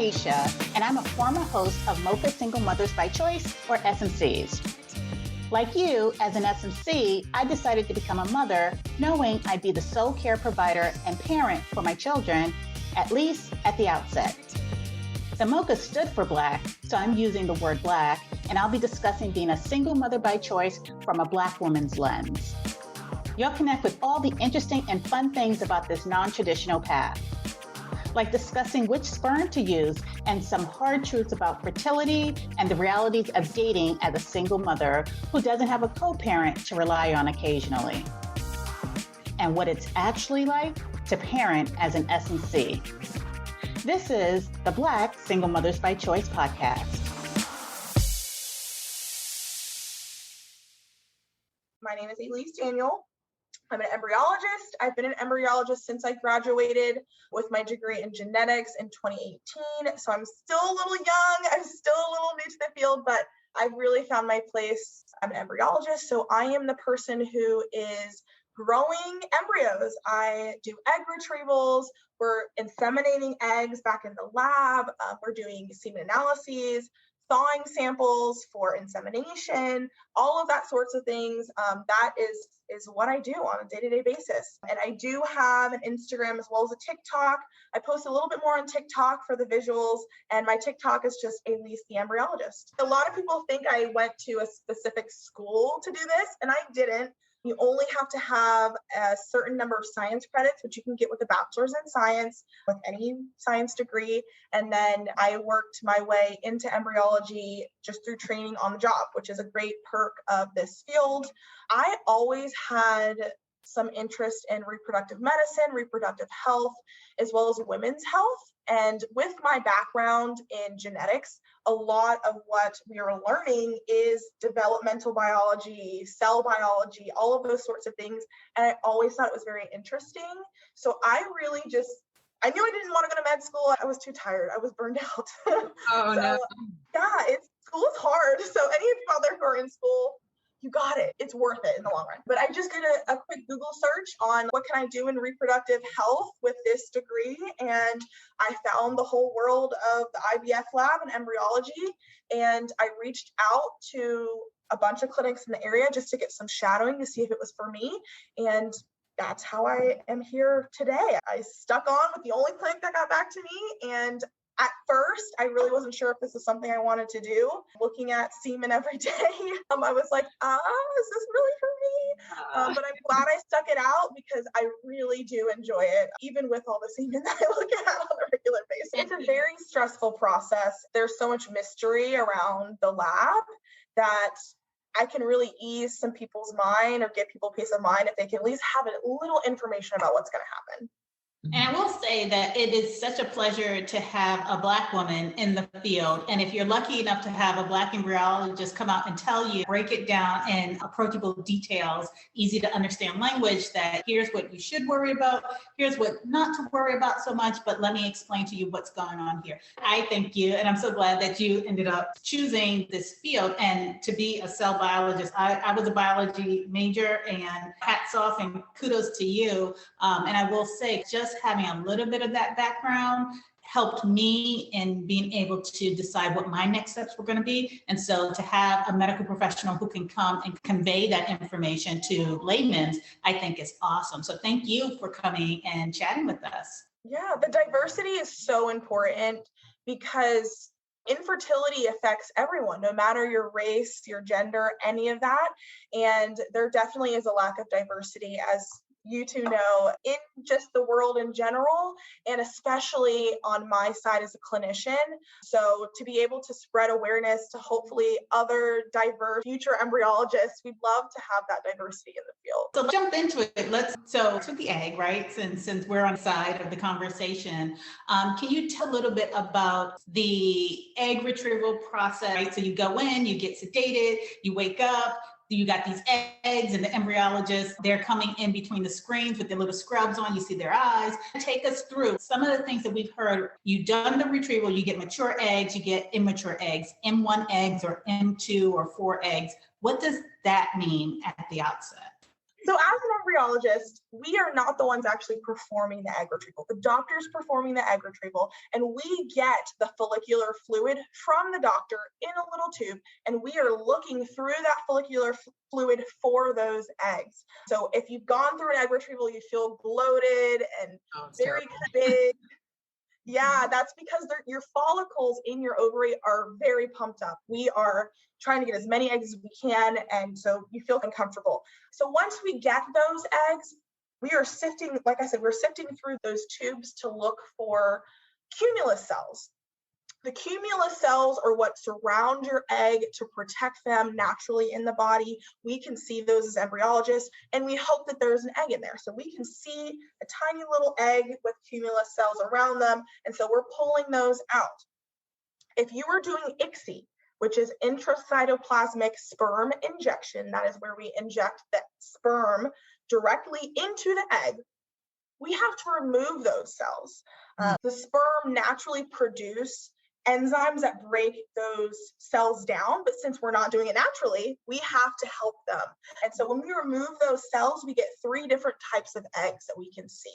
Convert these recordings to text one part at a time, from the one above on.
Aisha, and I'm a former host of Mocha Single Mothers by Choice, or SMCs. Like you, as an SMC, I decided to become a mother knowing I'd be the sole care provider and parent for my children, at least at the outset. The Mocha stood for Black, so I'm using the word Black, and I'll be discussing being a single mother by choice from a Black woman's lens. You'll connect with all the interesting and fun things about this non-traditional path, like discussing which sperm to use and some hard truths about fertility and the realities of dating as a single mother who doesn't have a co-parent to rely on occasionally, and what it's actually like to parent as an S&C. This is the Black Single Mothers by Choice podcast. My name is Elise Daniel. I'm an embryologist. I've been an embryologist since I graduated with my degree in genetics in 2018. So I'm still a little young. I'm still a little new to the field, but I've really found my place. I'm an embryologist. So I am the person who is growing embryos. I do egg retrievals. We're inseminating eggs back in the lab. We're doing semen analyses, thawing samples for insemination, all of that sorts of things. That is what I do on a day-to-day basis. And I do have an Instagram as well as a TikTok. I post a little bit more on TikTok for the visuals, and my TikTok is just Elise the Embryologist. A lot of people think I went to a specific school to do this, and I didn't. You only have to have a certain number of science credits, which you can get with a bachelor's in science with any science degree. And then I worked my way into embryology just through training on the job, which is a great perk of this field. I always had some interest in reproductive medicine, reproductive health, as well as women's health. And with my background in genetics, a lot of what we are learning is developmental biology, cell biology, all of those sorts of things. And I always thought it was very interesting. So I knew I didn't want to go to med school. I was too tired. I was burned out. Oh, no. Yeah, school is hard. So any of you out there who are in school, you got it. It's worth it in the long run. But I just did a quick Google search on what can I do in reproductive health with this degree. And I found the whole world of the IVF lab and embryology. And I reached out to a bunch of clinics in the area just to get some shadowing to see if it was for me. And that's how I am here today. I stuck on with the only clinic that got back to me. And at first, I really wasn't sure if this is something I wanted to do. Looking at semen every day, I was like, is this really for me? But I'm glad I stuck it out because I really do enjoy it, even with all the semen that I look at on a regular basis. It's a very stressful process. There's so much mystery around the lab that I can really ease some people's mind or give people peace of mind if they can at least have a little information about what's going to happen. And I will say that it is such a pleasure to have a Black woman in the field. And if you're lucky enough to have a Black embryologist come out and tell you, break it down in approachable details, easy to understand language, that here's what you should worry about, here's what not to worry about so much, but let me explain to you what's going on here. I thank you. And I'm so glad that you ended up choosing this field and to be a cell biologist. I was a biology major, and hats off and kudos to you. And I will say, just having a little bit of that background helped me in being able to decide what my next steps were going to be. And so to have a medical professional who can come and convey that information to laymen, I think is awesome. So thank you for coming and chatting with us. Yeah, the diversity is so important because infertility affects everyone, no matter your race, your gender, any of that. And there definitely is a lack of diversity, as you two know, in just the world in general, and especially on my side as a clinician. So to be able to spread awareness to hopefully other diverse future embryologists, we'd love to have that diversity in the field. So let's jump into it. So with the egg, right? Since we're on the side of the conversation, can you tell a little bit about the egg retrieval process? Right? So you go in, you get sedated, you wake up, you got these eggs, and the embryologists, they're coming in between the screens with their little scrubs on. You see their eyes. Take us through some of the things that we've heard. You've done the retrieval, you get mature eggs, you get immature eggs, M1 eggs or M2 or 4 eggs. What does that mean at the outset? So as an embryologist, we are not the ones actually performing the egg retrieval. The doctor's performing the egg retrieval, and we get the follicular fluid from the doctor in a little tube, and we are looking through that follicular fluid for those eggs. So if you've gone through an egg retrieval, you feel bloated and very big. Yeah, that's because your follicles in your ovary are very pumped up. We are trying to get as many eggs as we can, and so you feel uncomfortable. So once we get those eggs, we are sifting, like I said, we're sifting through those tubes to look for cumulus cells. The cumulus cells are what surround your egg to protect them naturally in the body. We can see those as embryologists, and we hope that there's an egg in there. So we can see a tiny little egg with cumulus cells around them, and so we're pulling those out. If you are doing ICSI, which is intracytoplasmic sperm injection, that is where we inject the sperm directly into the egg, we have to remove those cells. The sperm naturally produce enzymes that break those cells down, but since we're not doing it naturally, we have to help them. And so when we remove those cells, we get 3 different types of eggs that we can see.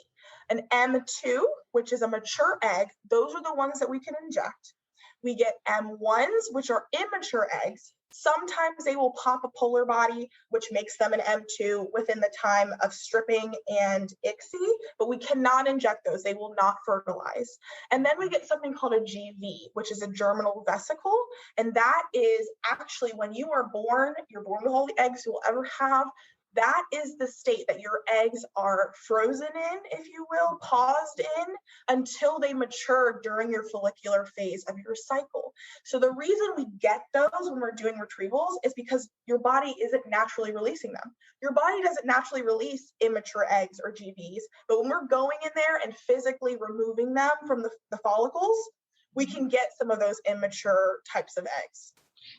An M2, which is a mature egg, those are the ones that we can inject. We get M1s, which are immature eggs. Sometimes they will pop a polar body, which makes them an M2 within the time of stripping and ICSI, but we cannot inject those. They will not fertilize. And then we get something called a GV, which is a germinal vesicle. And that is actually when you are born, you're born with all the eggs you will ever have. That is the state that your eggs are frozen in, if you will, paused in until they mature during your follicular phase of your cycle. So the reason we get those when we're doing retrievals is because your body isn't naturally releasing them. Your body doesn't naturally release immature eggs or GVs, but when we're going in there and physically removing them from the follicles, we can get some of those immature types of eggs.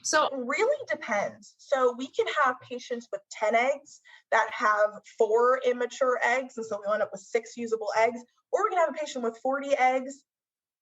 So it really depends. So we can have patients with 10 eggs that have 4 immature eggs, and so we end up with 6 usable eggs, or we can have a patient with 40 eggs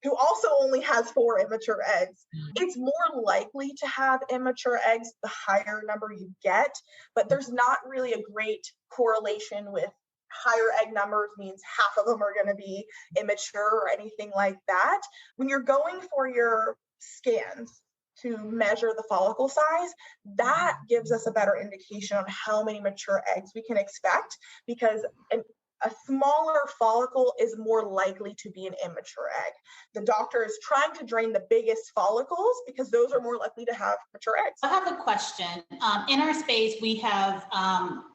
who also only has 4 immature eggs. It's more likely to have immature eggs the higher number you get, but there's not really a great correlation with higher egg numbers means half of them are going to be immature or anything like that. When you're going for your scans to measure the follicle size, that gives us a better indication on how many mature eggs we can expect, because a smaller follicle is more likely to be an immature egg. The doctor is trying to drain the biggest follicles because those are more likely to have mature eggs. I have a question. In our space, we have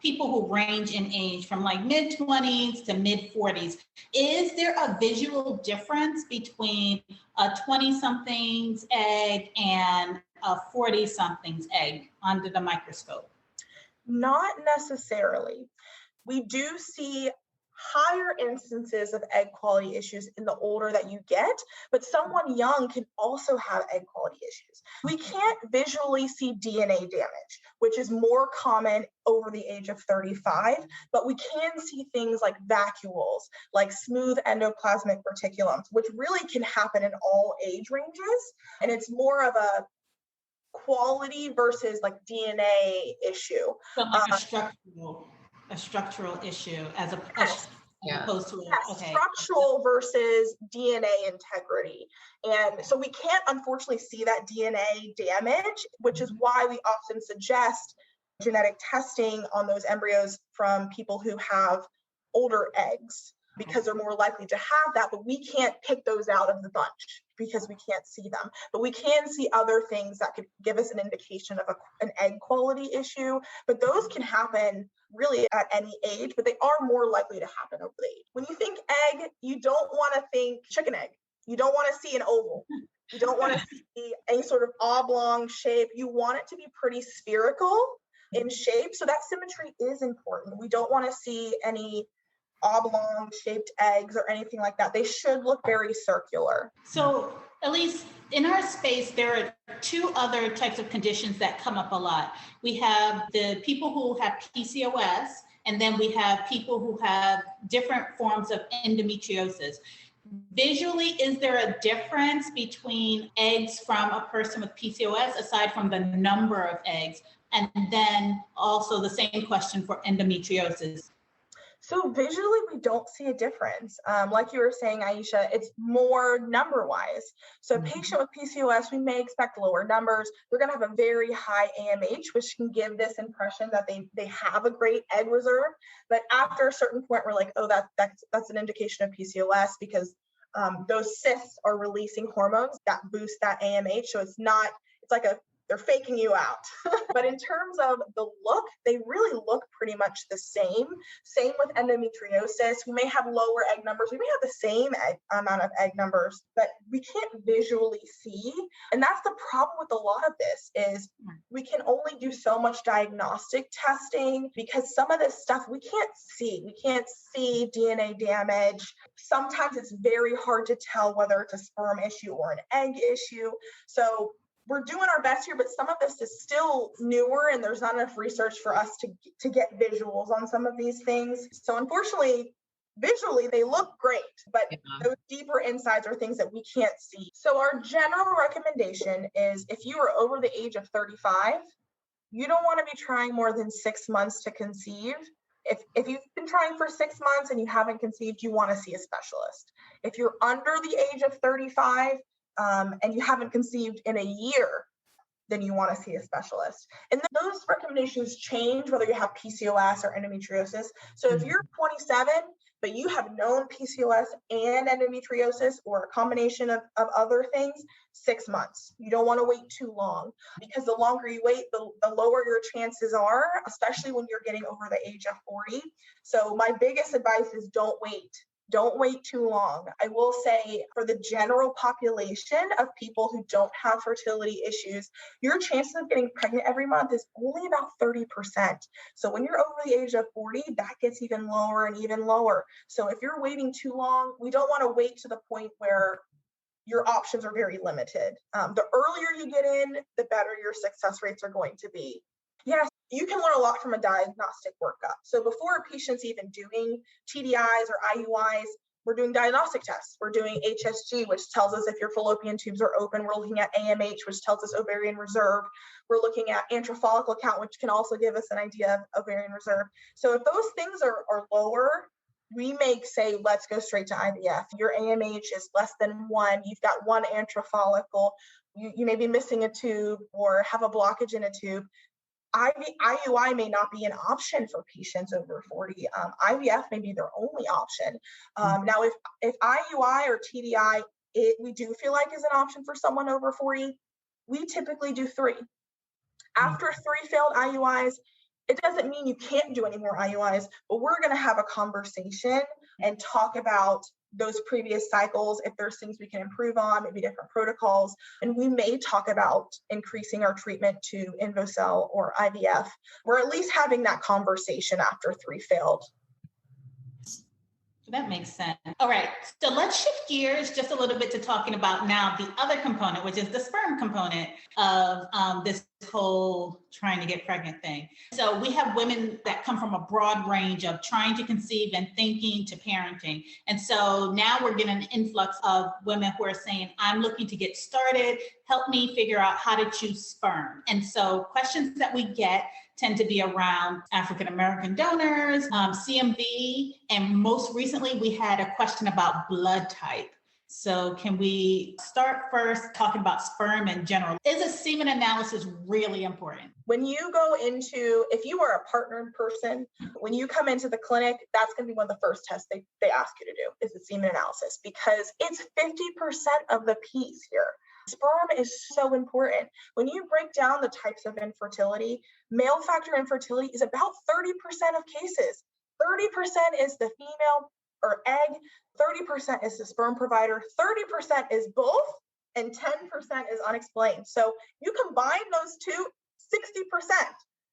people who range in age from like mid-20s to mid-40s. Is there a visual difference between a 20-something's egg and a 40-something's egg under the microscope? Not necessarily. We do see higher instances of egg quality issues in the older that you get, but someone young can also have egg quality issues. We can't visually see DNA damage, which is more common over the age of 35, but we can see things like vacuoles, like smooth endoplasmic reticulums, which really can happen in all age ranges. And it's more of a quality versus like DNA issue. So like a structural issue as opposed to structural versus DNA integrity. And so we can't unfortunately see that DNA damage, which is why we often suggest genetic testing on those embryos from people who have older eggs, because they're more likely to have that, but we can't pick those out of the bunch because we can't see them. But we can see other things that could give us an indication of an egg quality issue, but those can happen really at any age, but they are more likely to happen over the age. When you think egg, you don't want to think chicken egg. You don't want to see an oval. You don't want to see any sort of oblong shape. You want it to be pretty spherical in shape. So that symmetry is important. We don't want to see any oblong shaped eggs or anything like that. They should look very circular. So Elise, in our space, there are 2 other types of conditions that come up a lot. We have the people who have PCOS, and then we have people who have different forms of endometriosis. Visually, is there a difference between eggs from a person with PCOS, aside from the number of eggs, And then also the same question for endometriosis. So visually, we don't see a difference. Like you were saying, Aisha, it's more number-wise. So a patient with PCOS, we may expect lower numbers. They're going to have a very high AMH, which can give this impression that they have a great egg reserve. But after a certain point, we're like, oh, that's an indication of PCOS because those cysts are releasing hormones that boost that AMH. So it's like they're faking you out. But in terms of the look, they really look pretty much the same. Same with endometriosis. We may have lower egg numbers. We may have the same amount of egg numbers, but we can't visually see. And that's the problem with a lot of this is we can only do so much diagnostic testing because some of this stuff we can't see. We can't see DNA damage. Sometimes it's very hard to tell whether it's a sperm issue or an egg issue. So we're doing our best here, but some of this is still newer and there's not enough research for us to get visuals on some of these things. So unfortunately, visually they look great, but those deeper insides are things that we can't see. So our general recommendation is if you are over the age of 35, you don't want to be trying more than 6 months to conceive. If you've been trying for 6 months and you haven't conceived, you want to see a specialist. If you're under the age of 35, and you haven't conceived in a year, then you want to see a specialist. And those recommendations change whether you have PCOS or endometriosis. So if you're 27, but you have known PCOS and endometriosis or a combination of other things, 6 months. You don't want to wait too long because the longer you wait, the lower your chances are, especially when you're getting over the age of 40. So my biggest advice is don't wait. Don't wait too long. I will say for the general population of people who don't have fertility issues, your chances of getting pregnant every month is only about 30%. So when you're over the age of 40, that gets even lower and even lower. So if you're waiting too long, we don't want to wait to the point where your options are very limited. The earlier you get in, the better your success rates are going to be. Yes, you can learn a lot from a diagnostic workup. So before a patient's even doing TDIs or IUIs, we're doing diagnostic tests. We're doing HSG, which tells us if your fallopian tubes are open. We're looking at AMH, which tells us ovarian reserve. We're looking at antral follicle count, which can also give us an idea of ovarian reserve. So if those things are lower, we may say, let's go straight to IVF. Your AMH is less than 1. You've got 1 antral follicle. You may be missing a tube or have a blockage in a tube. IUI may not be an option for patients over 40. IVF may be their only option. Now, if IUI or TDI, we do feel like is an option for someone over 40, we typically do 3. After 3 failed IUIs, it doesn't mean you can't do any more IUIs, but we're going to have a conversation and talk about those previous cycles, if there's things we can improve on, maybe different protocols. And we may talk about increasing our treatment to InvoCell or IVF. We're at least having that conversation after 3 failed. That makes sense. All right. So let's shift gears just a little bit to talking about now the other component, which is the sperm component of this whole trying to get pregnant thing. So we have women that come from a broad range of trying to conceive and thinking to parenting. And so now we're getting an influx of women who are saying, I'm looking to get started. Help me figure out how to choose sperm. And so questions that we get tend to be around African-American donors, CMV, and most recently we had a question about blood type. So can we start first talking about sperm in general? Is a semen analysis really important? When you go into, if you are a partnered person, when you come into the clinic, that's going to be one of the first tests they ask you to do is the semen analysis because it's 50% of the piece here. Sperm is so important. When you break down the types of infertility, male factor infertility is about 30% of cases. 30% is the female or egg, 30% is the sperm provider, 30% is both, and 10% is unexplained. So you combine those two, 60%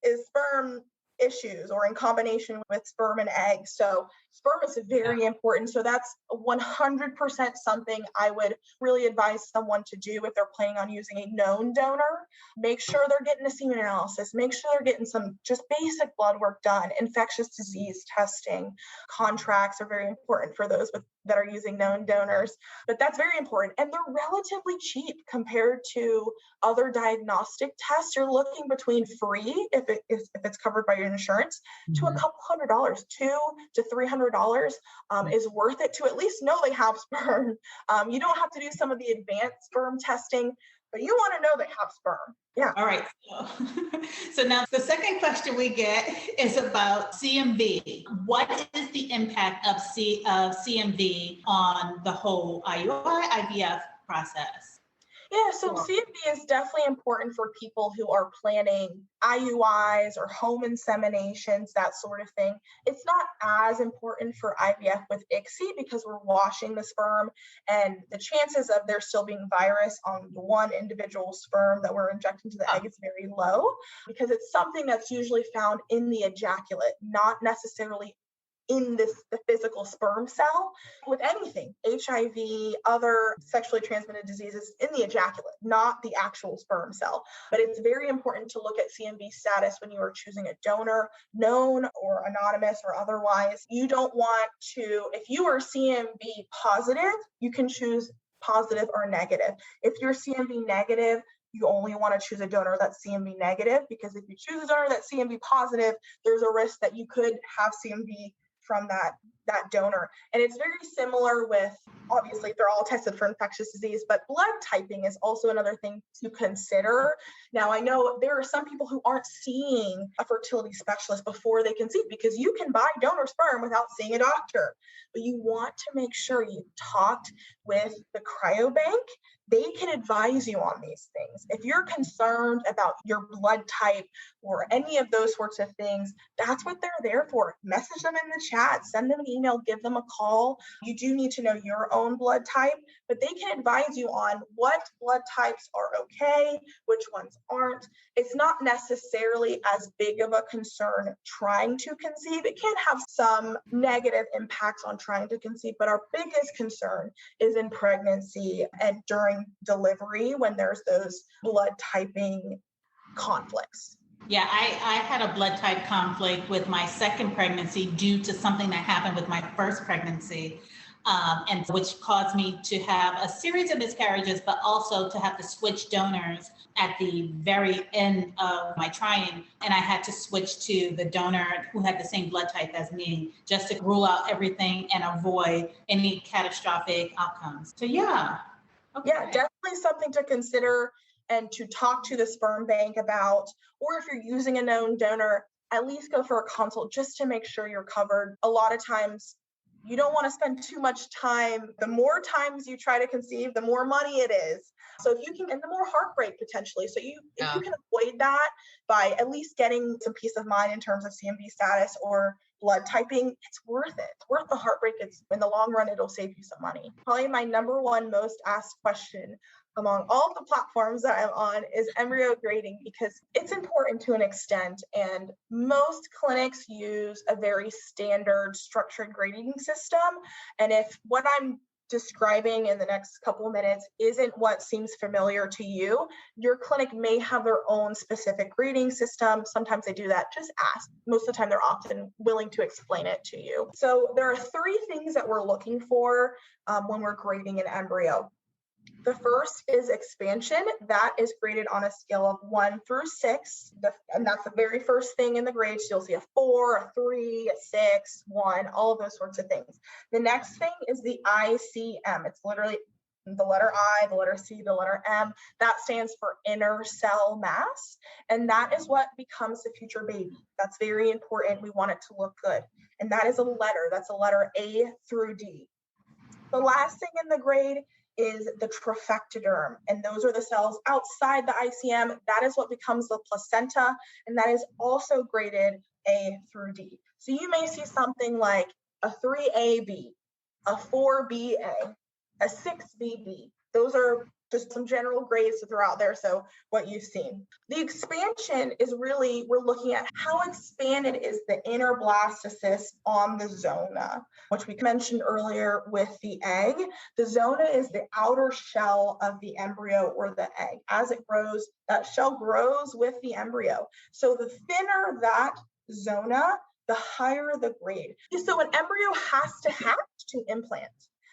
is sperm issues or in combination with sperm and egg. So Sperm is very important. So that's 100% something I would really advise someone to do if they're planning on using a known donor. Make sure they're getting a semen analysis. Make sure they're getting some just basic blood work done. Infectious disease testing, contracts are very important for those that are using known donors. But that's very important. And they're relatively cheap compared to other diagnostic tests. You're looking between free, if it's covered by your insurance, to a couple $100, $200 to $300 is worth it to at least know they have sperm. You don't have to do some of the advanced sperm testing, but you want to know they have sperm. Yeah. All right. So now the second question we get is about CMV. What is the impact of CMV on the whole IUI, IVF process? Yeah, so CMV is definitely important for people who are planning IUIs or home inseminations, that sort of thing. It's not as important for IVF with ICSI because we're washing the sperm, and the chances of there still being virus on the one individual sperm that we're injecting to the egg is very low, because it's something that's usually found in the ejaculate, not necessarily in the physical sperm cell. With anything, HIV, other sexually transmitted diseases, in the ejaculate, not the actual sperm cell. But it's very important to look at CMV status when you are choosing a donor, known or anonymous or otherwise. You don't want to, if you are CMV positive, you can choose positive or negative. If you're CMV negative, you only want to choose a donor that's CMV negative, because if you choose a donor that's CMV positive, there's a risk that you could have CMV from that donor. And it's very similar with, obviously, they're all tested for infectious disease, but blood typing is also another thing to consider. Now, I know there are some people who aren't seeing a fertility specialist before they conceive, because you can buy donor sperm without seeing a doctor, but you want to make sure you've talked with the cryobank. They can advise you on these things. If you're concerned about your blood type or any of those sorts of things, that's what they're there for. Message them in the chat, send them an email, give them a call. You do need to know your own blood type, but they can advise you on what blood types are okay, which ones aren't. It's not necessarily as big of a concern trying to conceive. It can have some negative impacts on trying to conceive, but our biggest concern is in pregnancy and during delivery, when there's those blood typing conflicts. Yeah, I had a blood type conflict with my second pregnancy due to something that happened with my first pregnancy, and which caused me to have a series of miscarriages, but also to have to switch donors at the very end of my trying. And I had to switch to the donor who had the same blood type as me, just to rule out everything and avoid any catastrophic outcomes. So yeah. Okay. Yeah, definitely something to consider and to talk to the sperm bank about, or if you're using a known donor, at least go for a consult just to make sure you're covered. A lot of times you don't want to spend too much time. The more times you try to conceive, the more money it is. So if you can, and the more heartbreak potentially. So if you can avoid that by at least getting some peace of mind in terms of CMV status or blood typing, it's worth it. It's worth the heartbreak. It's in the long run, it'll save you some money. Probably my number one most asked question among all the platforms that I'm on is embryo grading, because it's important to an extent. And most clinics use a very standard structured grading system. And if what I'm describing in the next couple of minutes isn't what seems familiar to you, your clinic may have their own specific grading system. Sometimes they do that. Just ask. Most of the time, they're often willing to explain it to you. So there are three things that we're looking for when we're grading an embryo. The first is expansion. That is graded on a scale of 1 through 6. And that's the very first thing in the grade. So you'll see a 4, a 3, a 6, 1, all of those sorts of things. The next thing is the ICM. It's literally the letter I, the letter C, the letter M. That stands for inner cell mass. And that is what becomes the future baby. That's very important. We want it to look good. And that is a letter. That's a letter A through D. The last thing in the grade is the trophectoderm, and those are the cells outside the ICM. That is what becomes the placenta, and that is also graded A through D. So you may see something like a 3AB, a 4BA, a 6BB. Those are Just some general grades to throw out there. So what you've seen. The expansion is really, we're looking at how expanded is the inner blastocyst on the zona, which we mentioned earlier with the egg. The zona is the outer shell of the embryo or the egg. As it grows, that shell grows with the embryo. So the thinner that zona, the higher the grade. So an embryo has to hatch to implant.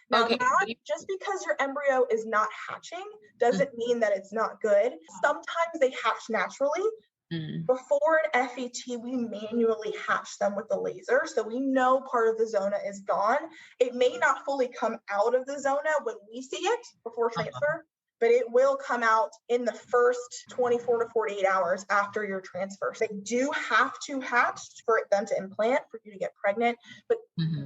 Now, Okay. not just because your embryo is not hatching doesn't mean that it's not good. Sometimes they hatch naturally. Before an FET, we manually hatch them with the laser. So we know part of the zona is gone. It may not fully come out of the zona when we see it before transfer, but it will come out in the first 24 to 48 hours after your transfer. So they do have to hatch for them to implant, for you to get pregnant, but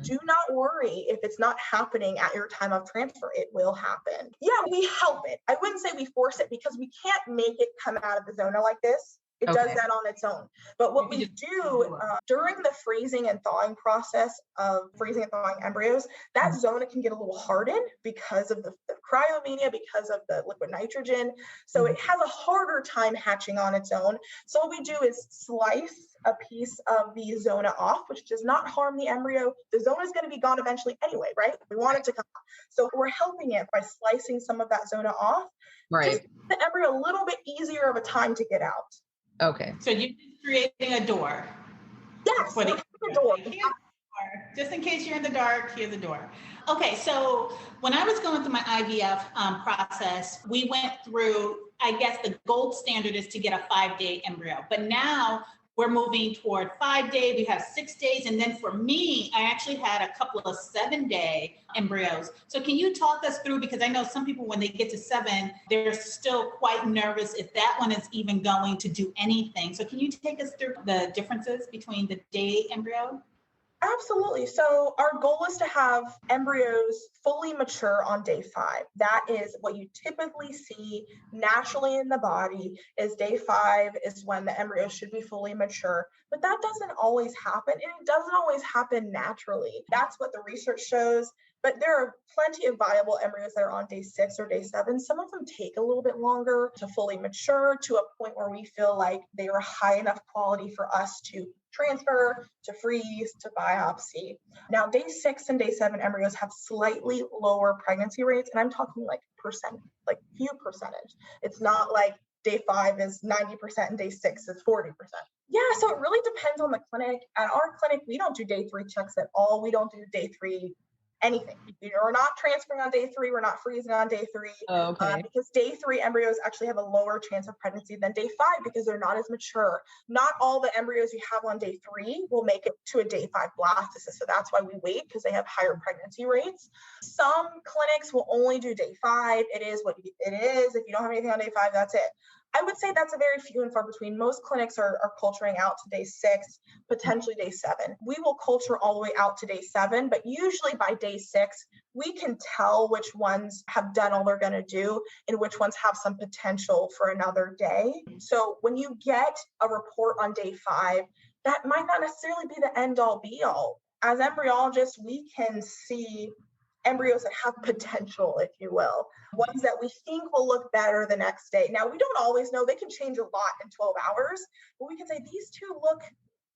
do not worry if it's not happening at your time of transfer. It will happen. Yeah, we help it. I wouldn't say we force it because we can't make it come out of the zona like this. It does that on its own. But what we do during the freezing and thawing process of freezing and thawing embryos, that zona can get a little hardened because of the cryomenia, because of the liquid nitrogen. So it has a harder time hatching on its own. So what we do is slice a piece of the zona off, which does not harm the embryo. The zona is going to be gone eventually anyway, right? We want it to come out. So we're helping it by slicing some of that zona off. Just the embryo a little bit easier of a time to get out. Okay. So you're just creating a door. Yes, For the door. Just in case you're in the dark, here's the door. Okay, so when I was going through my IVF process, we went through, I guess the gold standard is to get a 5-day embryo, but now we're moving toward 5-day, we have 6 days. And then for me, I actually had a couple of 7-day embryos. So can you talk us through, because I know some people, when they get to 7, they're still quite nervous if that one is even going to do anything. So can you take us through the differences between the day embryo? Absolutely. So our goal is to have embryos fully mature on day 5. That is what you typically see naturally in the body, is day 5 is when the embryo should be fully mature. But that doesn't always happen, and it doesn't always happen naturally. That's what the research shows. But there are plenty of viable embryos that are on day 6 or day 7. Some of them take a little bit longer to fully mature, to a point where we feel like they are high enough quality for us to transfer, to freeze, to biopsy. Now, day 6 and day 7 embryos have slightly lower pregnancy rates, and I'm talking like few percentage. It's not like day 5 is 90% and day 6 is 40%. Yeah, so it really depends on the clinic. At our clinic, we don't do day 3 checks at all. We don't do day 3 anything. We're not transferring on day 3. We're not freezing on day 3. Because day 3 embryos actually have a lower chance of pregnancy than day 5 because they're not as mature. Not all the embryos you have on day 3 will make it to a day 5 blastocyst. So that's why we wait, because they have higher pregnancy rates. Some clinics will only do day 5. It is what it is. If you don't have anything on day 5, that's it. I would say that's a very few and far between. Most clinics are culturing out to day 6, potentially day 7. We will culture all the way out to day 7, but usually by day 6, we can tell which ones have done all they're going to do and which ones have some potential for another day. So when you get a report on day 5, that might not necessarily be the end all be all. As embryologists, we can see embryos that have potential, if you will, ones that we think will look better the next day. Now, we don't always know. They can change a lot in 12 hours, but we can say these two look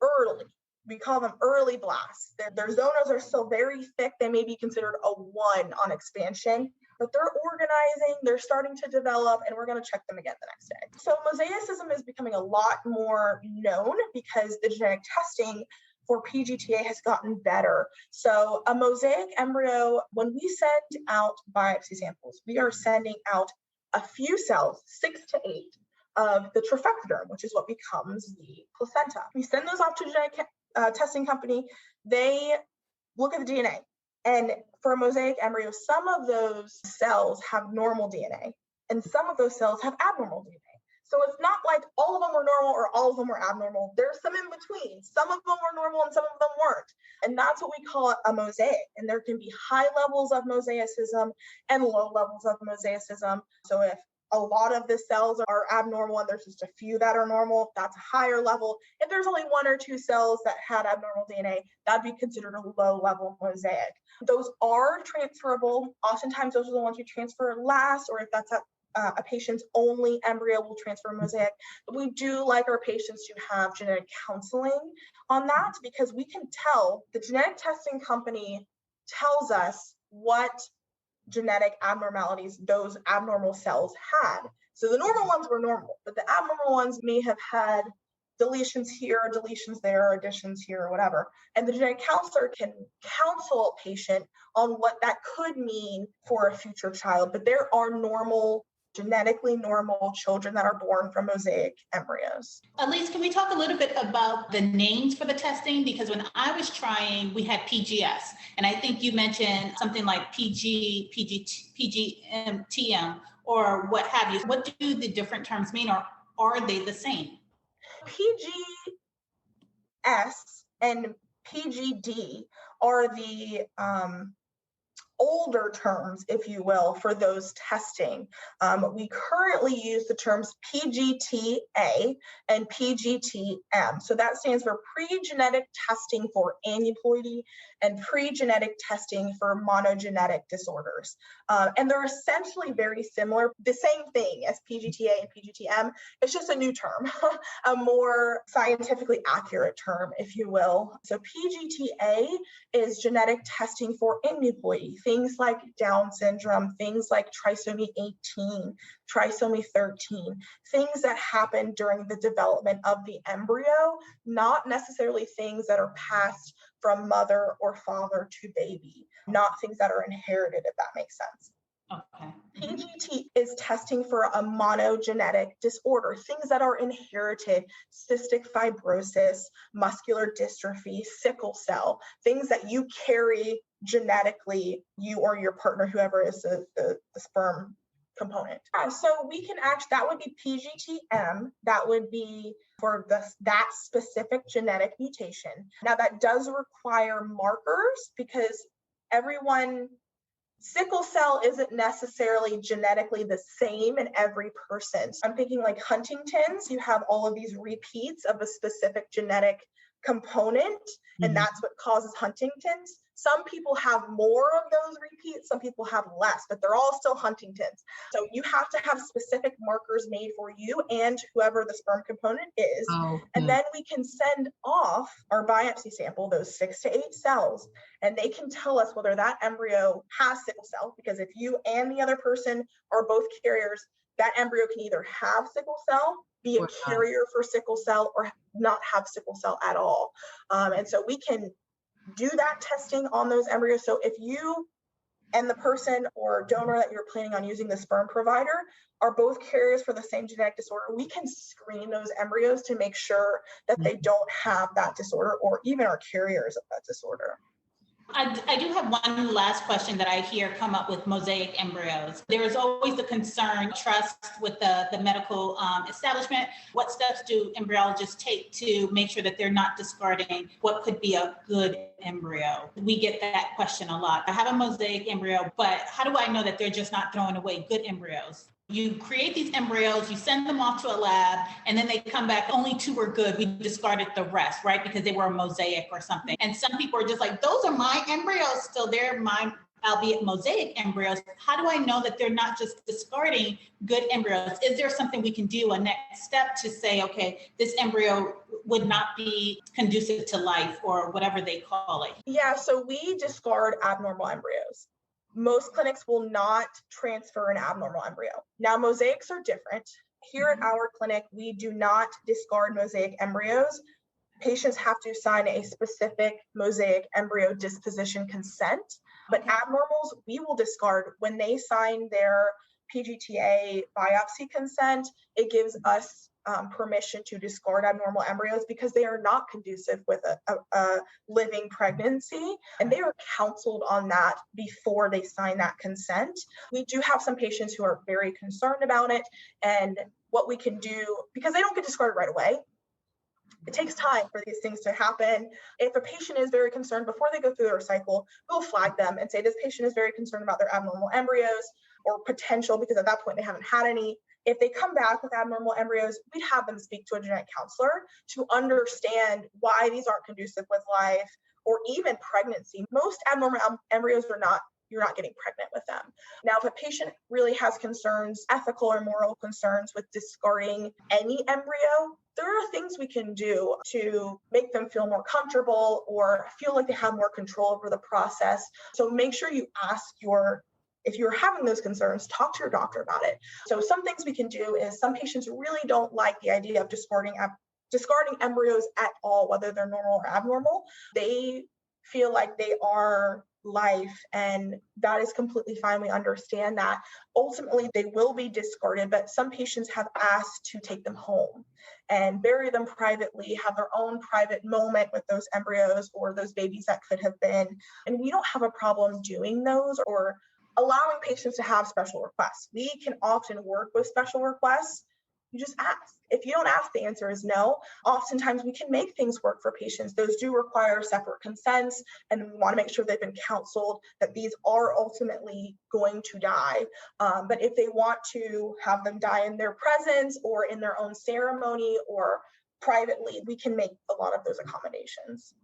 early. We call them early blasts. Their zonas are still very thick. They may be considered a 1 on expansion, but they're organizing, they're starting to develop, and we're going to check them again the next day. So mosaicism is becoming a lot more known because the genetic testing for PGTA has gotten better. So a mosaic embryo, when we send out biopsy samples, we are sending out a few cells, 6 to 8, of the trophectoderm, which is what becomes the placenta. We send those off to a genetic testing company. They look at the DNA. And for a mosaic embryo, some of those cells have normal DNA, and some of those cells have abnormal DNA. So it's not like all of them were normal or all of them were abnormal. There's some in between. Some of them were normal and some of them weren't. And that's what we call a mosaic. And there can be high levels of mosaicism and low levels of mosaicism. So if a lot of the cells are abnormal and there's just a few that are normal, that's a higher level. If there's only 1 or 2 cells that had abnormal DNA, that'd be considered a low level mosaic. Those are transferable. Oftentimes those are the ones you transfer last, or if that's at a patient's only embryo will transfer Mosaic, but we do like our patients to have genetic counseling on that, because we can tell, the genetic testing company tells us what genetic abnormalities those abnormal cells had. So the normal ones were normal, but the abnormal ones may have had deletions here, deletions there, additions here, or whatever. And the genetic counselor can counsel a patient on what that could mean for a future child. But there are normal, genetically normal children that are born from Mosaic embryos. Elise, can we talk a little bit about the names for the testing? Because when I was trying, we had PGS, and I think you mentioned something like PGTM, or what have you. What do the different terms mean, or are they the same? PGS and PGD are the older terms, if you will, for those testing. We currently use the terms PGTA and PGTM. So that stands for pre-genetic testing for aneuploidy and pre-genetic testing for monogenetic disorders. And they're essentially very similar, the same thing as PGTA and PGTM. It's just a new term, a more scientifically accurate term, if you will. So PGTA is genetic testing for aneuploidy, things like Down syndrome, things like trisomy 18, trisomy 13, things that happen during the development of the embryo, not necessarily things that are passed from mother or father to baby, not things that are inherited, if that makes sense. Okay. PGT is testing for a monogenetic disorder, things that are inherited, cystic fibrosis, muscular dystrophy, sickle cell, things that you carry genetically, you or your partner, whoever is the sperm component. So we can that would be PGTM, that would be for that specific genetic mutation. Now that does require markers, because sickle cell isn't necessarily genetically the same in every person. So I'm thinking like Huntington's, you have all of these repeats of a specific genetic component, and that's what causes Huntington's. Some people have more of those repeats, some people have less, but they're all still Huntington's. So you have to have specific markers made for you and whoever the sperm component is. And then we can send off our biopsy sample, those 6 to 8 cells, and they can tell us whether that embryo has sickle cell, because if you and the other person are both carriers, that embryo can either have sickle cell, be a carrier for sickle cell, or not have sickle cell at all. And so we can do that testing on those embryos. So if you and the person or donor that you're planning on using, the sperm provider, are both carriers for the same genetic disorder, we can screen those embryos to make sure that they don't have that disorder or even are carriers of that disorder. I do have one last question that I hear come up with Mosaic embryos. There is always the concern, trust with the medical establishment. What steps do embryologists take to make sure that they're not discarding what could be a good embryo? We get that question a lot. I have a Mosaic embryo, but how do I know that they're just not throwing away good embryos? You create these embryos, you send them off to a lab, and then they come back, only 2 were good. We discarded the rest, right? Because they were a Mosaic or something. And some people are just like, those are my embryos, still they're mine, albeit Mosaic embryos. How do I know that they're not just discarding good embryos? Is there something we can do, a next step to say, okay, this embryo would not be conducive to life, or whatever they call it? Yeah, so we discard abnormal embryos. Most clinics will not transfer an abnormal embryo. Now, mosaics are different. Here at our clinic, we do not discard mosaic embryos. Patients have to sign a specific mosaic embryo disposition consent, but abnormals, we will discard. When they sign their PGTA biopsy consent, it gives us permission to discard abnormal embryos because they are not conducive with a living pregnancy, and they are counseled on that before they sign that consent. We do have some patients who are very concerned about it, and what we can do, because they don't get discarded right away, it takes time for these things to happen. If a patient is very concerned before they go through their cycle, we'll flag them and say, this patient is very concerned about their abnormal embryos or potential, because at that point they haven't had any. If they come back with abnormal embryos, we'd have them speak to a genetic counselor to understand why these aren't conducive with life or even pregnancy. Most abnormal embryos are not you're not getting pregnant with them. Now, if a patient really has concerns, ethical or moral concerns with discarding any embryo, there are things we can do to make them feel more comfortable or feel like they have more control over the process. So make sure you ask if you're having those concerns, talk to your doctor about it. So some things we can do is some patients really don't like the idea of discarding embryos at all, whether they're normal or abnormal. They feel like they are life, and that is completely fine. We understand that. Ultimately, they will be discarded, but some patients have asked to take them home and bury them privately, have their own private moment with those embryos or those babies that could have been. And we don't have a problem doing those or allowing patients to have special requests. We can often work with special requests. You just ask. If you don't ask, the answer is no. Oftentimes we can make things work for patients. Those do require separate consents, and we want to make sure they've been counseled that these are ultimately going to die. But if they want to have them die in their presence or in their own ceremony or privately, we can make a lot of those accommodations.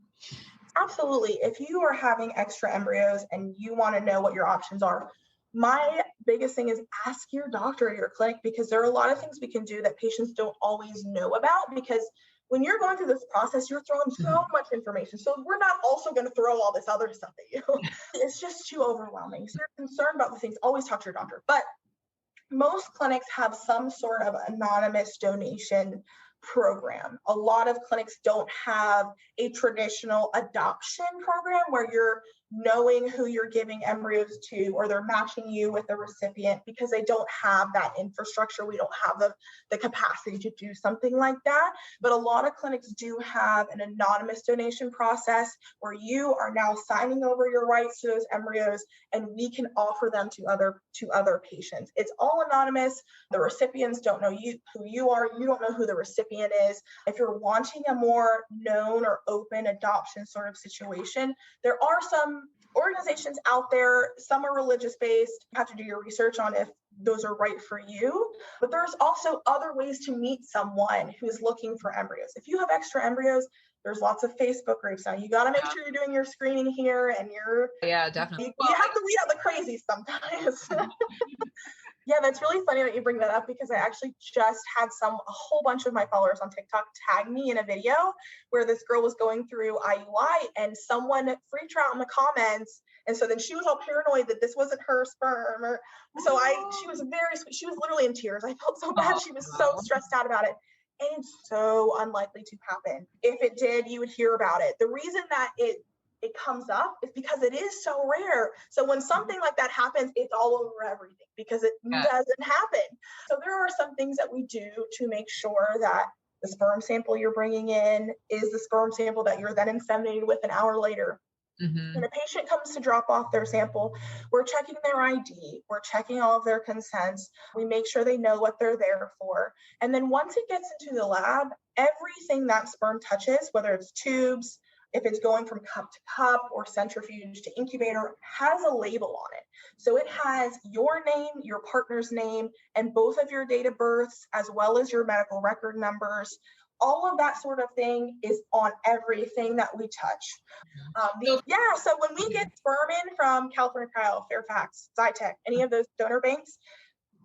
Absolutely. If you are having extra embryos and you want to know what your options are, my biggest thing is ask your doctor at your clinic, because there are a lot of things we can do that patients don't always know about, because when you're going through this process, you're throwing so much information. So we're not also going to throw all this other stuff at you. It's just too overwhelming. So you're concerned about the things, always talk to your doctor. But most clinics have some sort of anonymous donation program. A lot of clinics don't have a traditional adoption program where you're knowing who you're giving embryos to, or they're matching you with the recipient, because they don't have that infrastructure. We don't have the capacity to do something like that. But a lot of clinics do have an anonymous donation process where you are now signing over your rights to those embryos, and we can offer them to other patients. It's all anonymous. The recipients don't know who you are. You don't know who the recipient is. If you're wanting a more known or open adoption sort of situation, there are some organizations out there. Some are religious based. You have to do your research on if those are right for you. But there's also other ways to meet someone who's looking for embryos. If you have extra embryos, there's lots of Facebook groups now. You got to make sure you're doing your screening here, and definitely. You have to weed out the crazies sometimes. Yeah, that's really funny that you bring that up, because I actually just had a whole bunch of my followers on TikTok tag me in a video where this girl was going through IUI and someone freaked her out in the comments. And so then she was all paranoid that this wasn't her sperm. She was very sweet. She was literally in tears. I felt so bad. She was so stressed out about it. And it's so unlikely to happen. If it did, you would hear about it. The reason that it comes up is because it is so rare. So when something like that happens, it's all over everything because it doesn't happen. So there are some things that we do to make sure that the sperm sample you're bringing in is the sperm sample that you're then inseminated with an hour later. Mm-hmm. When a patient comes to drop off their sample, we're checking their ID, we're checking all of their consents, we make sure they know what they're there for. And then once it gets into the lab, everything that sperm touches, whether it's tubes, if it's going from cup to cup or centrifuge to incubator, has a label on it. So it has your name, your partner's name, and both of your date of births, as well as your medical record numbers. All of that sort of thing is on everything that we touch. So when we get sperm in from California Cryo, Fairfax, Zytec, any of those donor banks,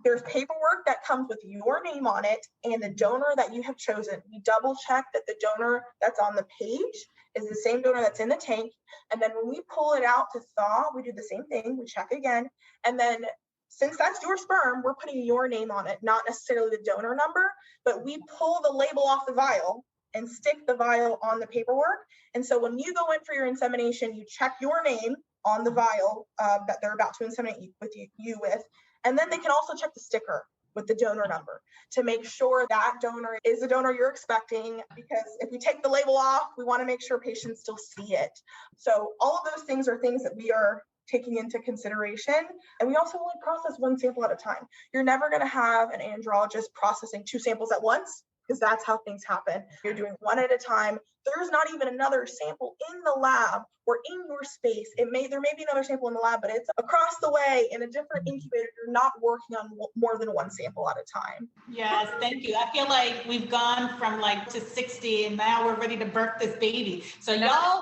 there's paperwork that comes with your name on it and the donor that you have chosen. We double check that the donor that's on the page is the same donor that's in the tank. And then when we pull it out to thaw, we do the same thing. We check again. And then since that's your sperm, we're putting your name on it, not necessarily the donor number, but we pull the label off the vial and stick the vial on the paperwork. And so when you go in for your insemination, you check your name on the vial that they're about to inseminate you with. And then they can also check the sticker with the donor number to make sure that donor is the donor you're expecting, because if we take the label off, we want to make sure patients still see it. So all of those things are things that we are taking into consideration. And we also only process one sample at a time. You're never going to have an andrologist processing 2 samples at once, because that's how things happen. You're doing one at a time. There's not even another sample in the lab or in your space. There may be another sample in the lab, but it's across the way in a different incubator. You're not working on more than one sample at a time. Yes, thank you. I feel like we've gone from to 60 and now we're ready to birth this baby. So y'all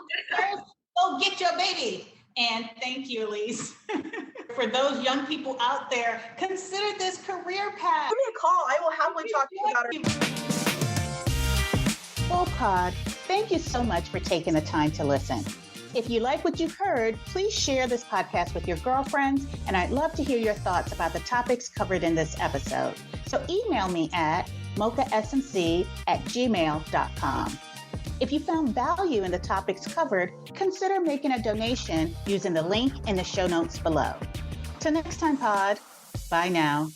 go get your baby. And thank you, Elise. For those young people out there, consider this career path. Give me a call. I will happily talk to you about it. Well, Pod, thank you so much for taking the time to listen. If you like what you've heard, please share this podcast with your girlfriends, and I'd love to hear your thoughts about the topics covered in this episode. So email me at mochasmc@gmail.com. If you found value in the topics covered, consider making a donation using the link in the show notes below. Till next time, Pod. Bye now.